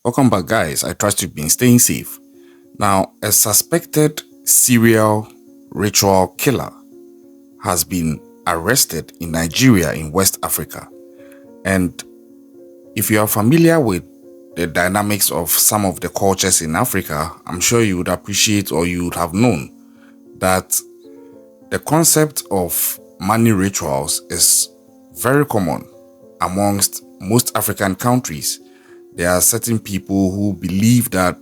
Welcome back, guys. I trust you've been staying safe. Now, a suspected serial ritual killer has been arrested in Nigeria in West Africa. And if you are familiar with the dynamics of some of the cultures in Africa, I'm sure you would appreciate or you would have known that the concept of money rituals is very common amongst most African countries. There are certain people who believe that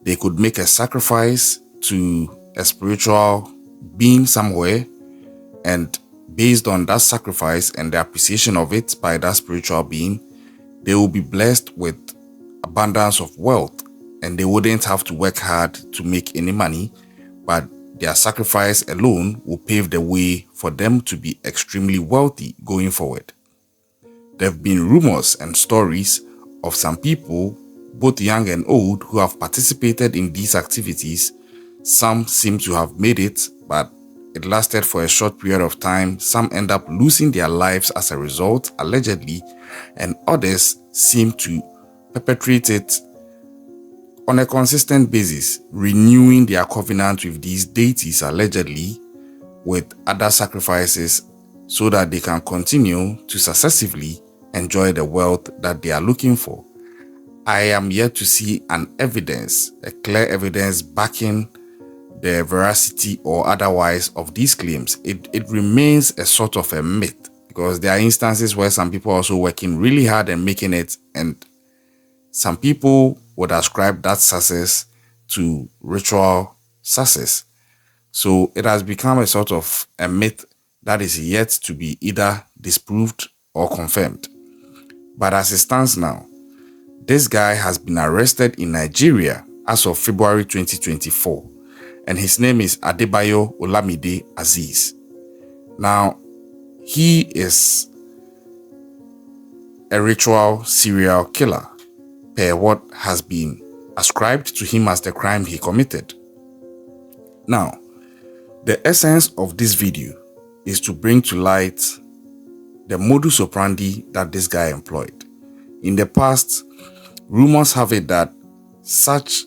they could make a sacrifice to a spiritual being somewhere, and based on that sacrifice and the appreciation of it by that spiritual being, they will be blessed with abundance of wealth, and they wouldn't have to work hard to make any money, but their sacrifice alone will pave the way for them to be extremely wealthy going forward. There have been rumors and stories of some people, both young and old, who have participated in these activities. Some seem to have made it, but it lasted for a short period of time. Some end up losing their lives as a result, allegedly, and others seem to perpetrate it on a consistent basis, renewing their covenant with these deities, allegedly, with other sacrifices, so that they can continue to successively enjoy the wealth that they are looking for. I am yet to see an evidence, a clear evidence backing the veracity or otherwise of these claims. It remains a sort of a myth, because there are instances where some people are also working really hard and making it, and some people would ascribe that success to ritual success. So it has become a sort of a myth that is yet to be either disproved or confirmed. But as it stands now, this guy has been arrested in Nigeria as of February 2024, and his name is Adebayo Olamide Aziz. Now, he is a ritual serial killer, per what has been ascribed to him as the crime he committed. Now, the essence of this video is to bring to light the modus operandi that this guy employed. In the past, rumors have it that such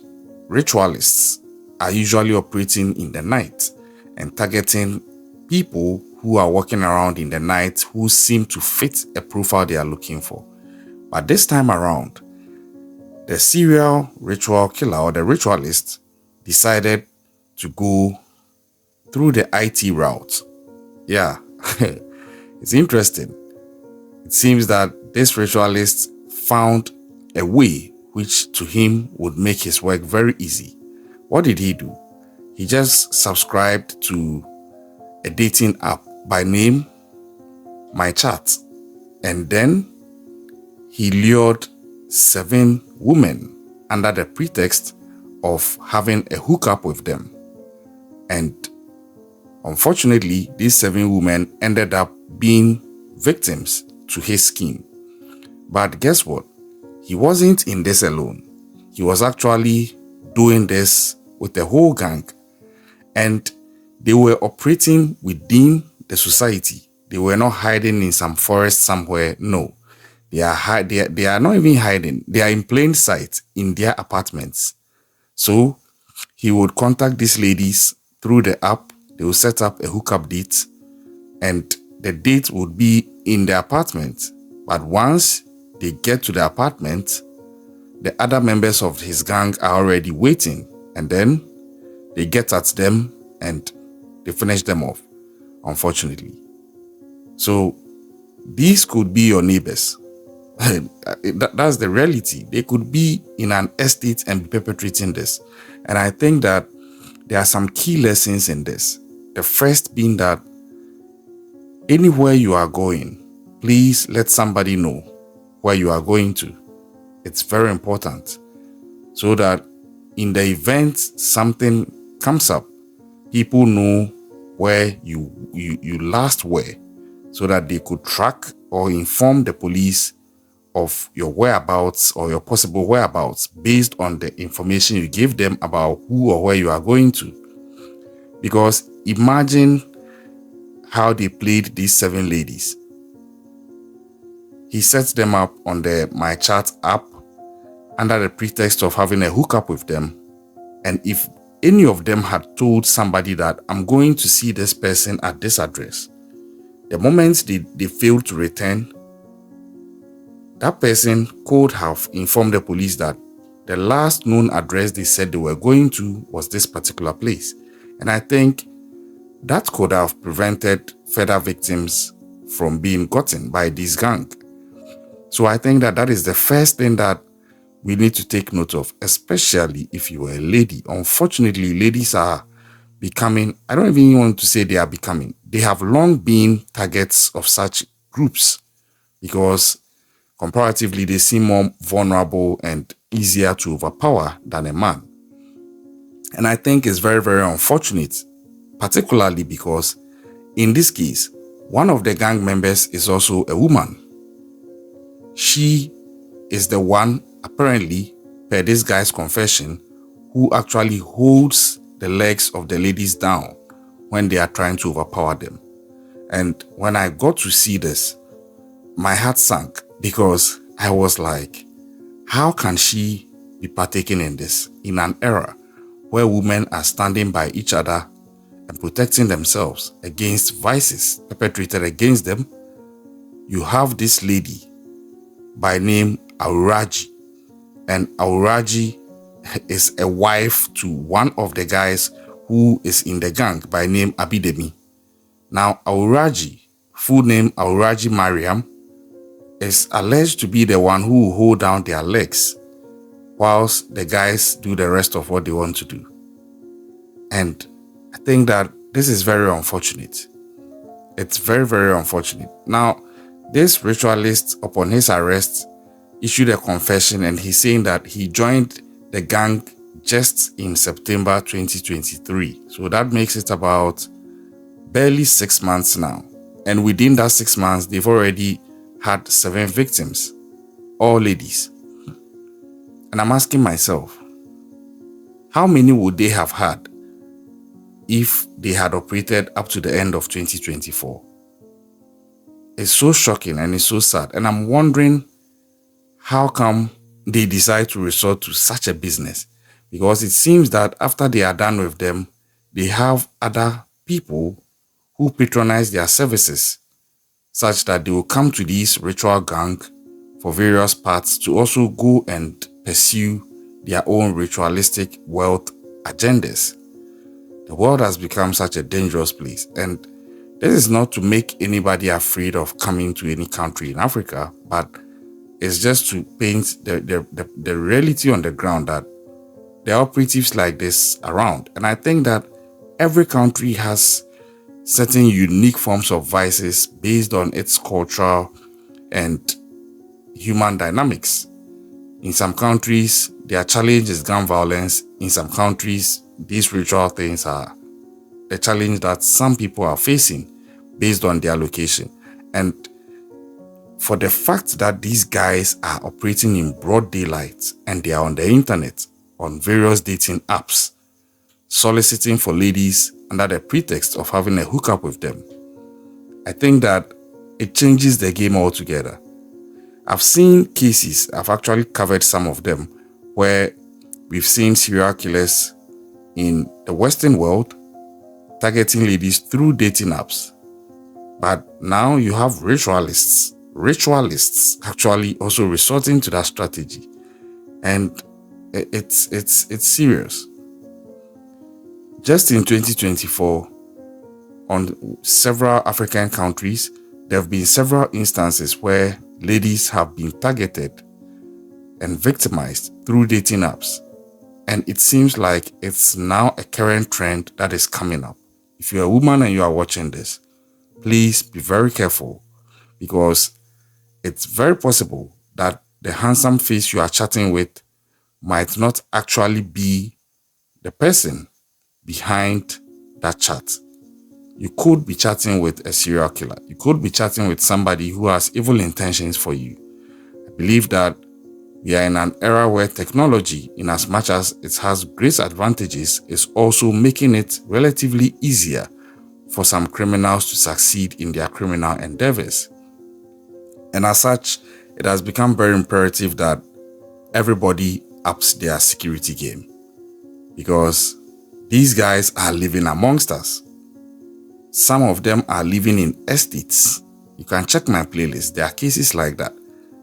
ritualists are usually operating in the night and targeting people who are walking around in the night who seem to fit a profile they are looking for. But this time around, the serial ritual killer or the ritualist decided to go through the IT route. Yeah, it's interesting. It seems that this ritualist found a way which to him would make his work very easy. What did he do? He just subscribed to a dating app by name My Chat, and then he lured 7 women under the pretext of having a hookup with them. And unfortunately, these 7 women ended up being victims to his scheme. But guess what? He wasn't in this alone. He was actually doing this with a whole gang, and they were operating within the society. They were not hiding in some forest somewhere. No, they are not even hiding. They are in plain sight in their apartments. So he would contact these ladies through the app. They will set up a hookup date, and the date would be in the apartment. But once they get to the apartment, the other members of his gang are already waiting, and then they get at them and they finish them off, unfortunately. So these could be your neighbors. That's the reality. They could be in an estate and be perpetrating this. And I think that there are some key lessons in this. The first being that anywhere you are going, please let somebody know where you are going to. It's very important, so that in the event something comes up, people know where you last were, so that they could track or inform the police of your whereabouts or your possible whereabouts based on the information you give them about who or where you are going to. Because imagine how they played these 7 ladies. He set them up on the My Chat app, under the pretext of having a hookup with them. And if any of them had told somebody that I'm going to see this person at this address, the moment they failed to return, that person could have informed the police that the last known address they said they were going to was this particular place. And I think that could have prevented further victims from being gotten by this gang. So I think that is the first thing that we need to take note of, especially if you are a lady. Unfortunately, ladies are becoming, I don't even want to say they are becoming, they have long been targets of such groups because comparatively they seem more vulnerable and easier to overpower than a man. And I think it's very, very unfortunate, particularly because in this case, one of the gang members is also a woman. She is the one, apparently, per this guy's confession, who actually holds the legs of the ladies down when they are trying to overpower them. And when I got to see this, my heart sank because I was like, how can she be partaking in this in an era where women are standing by each other and protecting themselves against vices perpetrated against them? You have this lady by name Auraji, and Auraji is a wife to one of the guys who is in the gang by name Abidemi. Now Auraji, full name Auraji Mariam, is alleged to be the one who will hold down their legs whilst the guys do the rest of what they want to do. And I think that this is very unfortunate. It's very, very unfortunate. Now, this ritualist, upon his arrest, issued a confession, and he's saying that he joined the gang just in September 2023. So that makes it about barely 6 months now. And within that 6 months, they've already had 7 victims, all ladies. And I'm asking myself, how many would they have had if they had operated up to the end of 2024? It's so shocking and it's so sad. And I'm wondering how come they decide to resort to such a business? Because it seems that after they are done with them, they have other people who patronize their services, such that they will come to this ritual gang for various parts to also go and pursue their own ritualistic wealth agendas. The world has become such a dangerous place, and this is not to make anybody afraid of coming to any country in Africa, but it's just to paint the reality on the ground that there are operatives like this around. And I think that every country has certain unique forms of vices based on its culture and human dynamics. In some countries, their challenge is gun violence. In some countries, these ritual things are the challenge that some people are facing based on their location. And for the fact that these guys are operating in broad daylight and they are on the internet, on various dating apps, soliciting for ladies under the pretext of having a hookup with them, I think that it changes the game altogether. I've seen cases, I've actually covered some of them, where we've seen serial killers in the Western world targeting ladies through dating apps. But now you have ritualists actually also resorting to that strategy. And it's serious. Just in 2024, on several African countries, there have been several instances where ladies have been targeted and victimized through dating apps. And it seems like it's now a current trend that is coming up. If you're a woman and you are watching this, please be very careful, because it's very possible that the handsome face you are chatting with might not actually be the person behind that chat. You could be chatting with a serial killer. You could be chatting with somebody who has evil intentions for you. I believe that we are in an era where technology, in as much as it has great advantages, is also making it relatively easier for some criminals to succeed in their criminal endeavors. And as such, it has become very imperative that everybody ups their security game, because these guys are living amongst us. Some of them are living in estates. You can check my playlist. There are cases like that.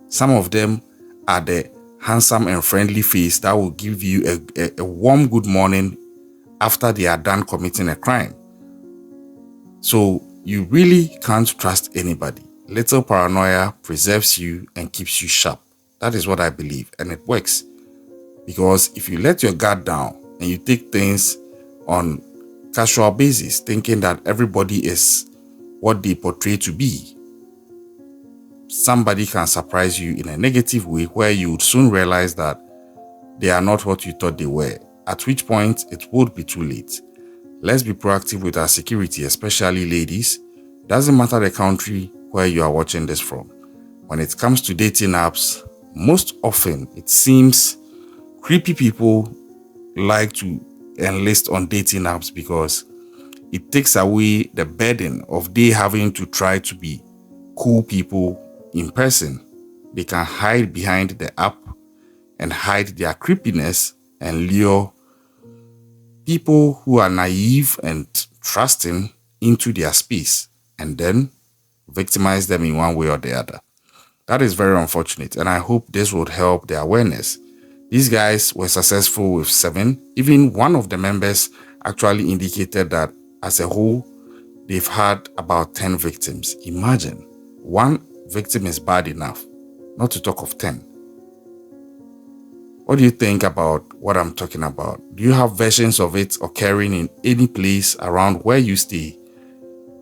Some of them are the handsome and friendly face that will give you a warm good morning after they are done committing a crime. So you really can't trust anybody. Little paranoia preserves you and keeps you sharp. That is what I believe, and it works. Because if you let your guard down and you take things on casual basis, thinking that everybody is what they portray to be, somebody can surprise you in a negative way where you would soon realize that they are not what you thought they were, at which point it would be too late. Let's be proactive with our security, especially ladies. Doesn't matter the country where you are watching this from. When it comes to dating apps, most often it seems creepy people like to enlist on dating apps because it takes away the burden of they having to try to be cool people in person. They can hide behind the app and hide their creepiness and lure people who are naive and trusting into their space and then victimize them in one way or the other. That is very unfortunate, and I hope this would help the awareness. These guys were successful with 7. Even one of the members actually indicated that as a whole, they've had about 10 victims. Imagine, one victim is bad enough, not to talk of 10. What do you think about what I'm talking about? Do you have versions of it occurring in any place around where you stay?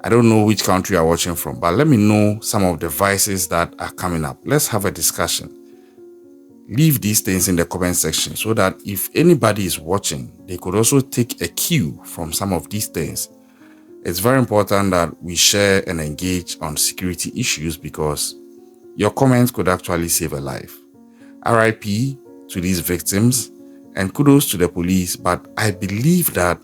I don't know which country you're watching from, but let me know some of the vices that are coming up. Let's have a discussion. Leave these things in the comment section so that if anybody is watching, they could also take a cue from some of these things. It's very important that we share and engage on security issues because your comments could actually save a life. RIP to these victims and kudos to the police, but I believe that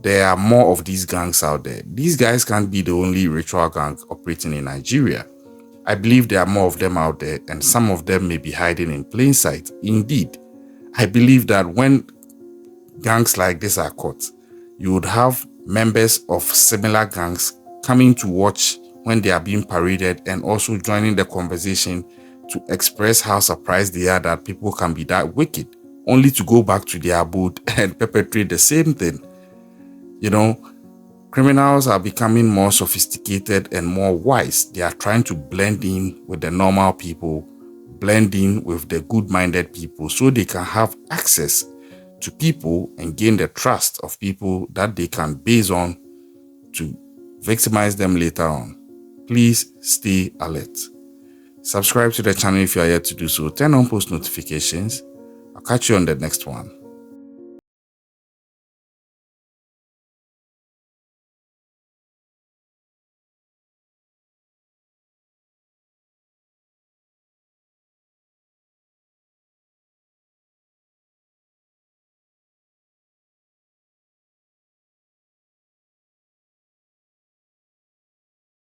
there are more of these gangs out there. These guys can't be the only ritual gang operating in Nigeria. I believe there are more of them out there, and some of them may be hiding in plain sight. Indeed, I believe that when gangs like this are caught, you would have members of similar gangs coming to watch when they are being paraded and also joining the conversation to express how surprised they are that people can be that wicked, only to go back to their abode and perpetrate the same thing. You know, criminals are becoming more sophisticated and more wise. They are trying to blend in with the normal people, blend in with the good-minded people so they can have access to people and gain the trust of people that they can base on to victimize them later on. Please stay alert. Subscribe to the channel if you are yet to do so. Turn on post notifications. I'll catch you on the next one.